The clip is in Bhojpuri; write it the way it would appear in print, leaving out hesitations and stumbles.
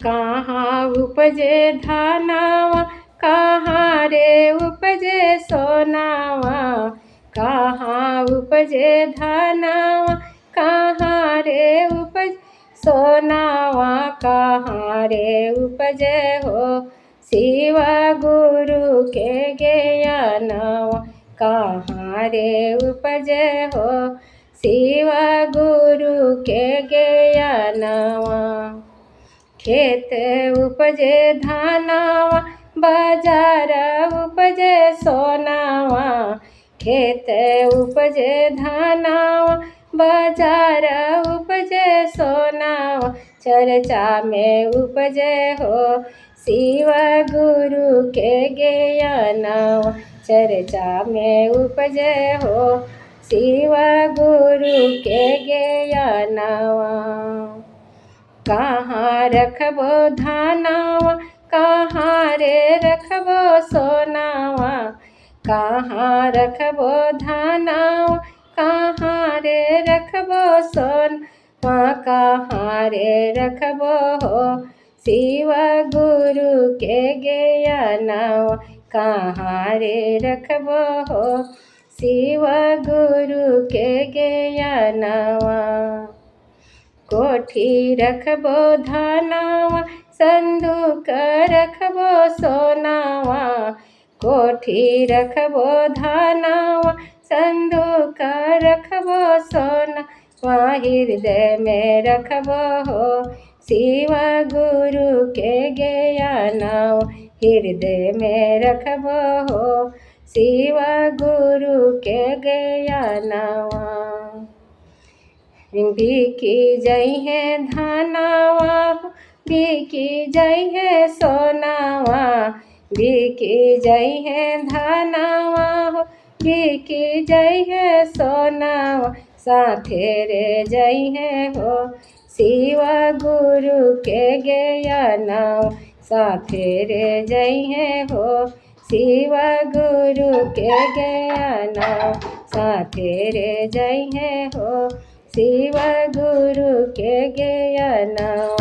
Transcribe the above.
कहाँ उपजे धानावा, कहाँ रे उपजे सोनावा। कहाँ उपजे धानावा, कहाँ रे उपज सोनावा। कहाँ रे उपजे हो शिव गुरु के ज्ञानवा। कहाँ रे उपजे हो शिव गुरु के ज्ञानवा। खेत उपजे धानावा, बाजार उपजे सोनावा। खेत उपजे धानावा, बाजार उपजे सोनावा। चर्चा में उपजे हो शिव गुरु के ज्ञानवा। चर्चा में उपजे हो शिव गुरु के ज्ञानवा। कहाँ रखबो धानावा, कहाँ रे रखबो सोनावा। कहाँ रखबो धानावा, कहाँ रे रखबो सोनावा। कहाँ रे रखबो हो शिव गुरु के ज्ञानवा। कहाँ रे रखबो हो शिव गुरु के ज्ञानवा। कोठी रखबो धानावा, संदूक रखबो सोनावा। कोठी रखबो धानावा, संदूक रखबो सोनावा। हृदय में रखबो हो शिव गुरु के ज्ञानवा। हृदय में रखबो हो शिव गुरु के ज्ञानवा। बिकी जई है धानावा, बिकी जई है सोनावा। बिकी जई है धानावा, बिकी जई है सोनावा। साथे रे जई है हो शिव गुरु के ज्ञानवा। साथे रे जई है हो शिव गुरु के ज्ञानवा। साथे रे जई है हो शिव गुरु के ज्ञानवा।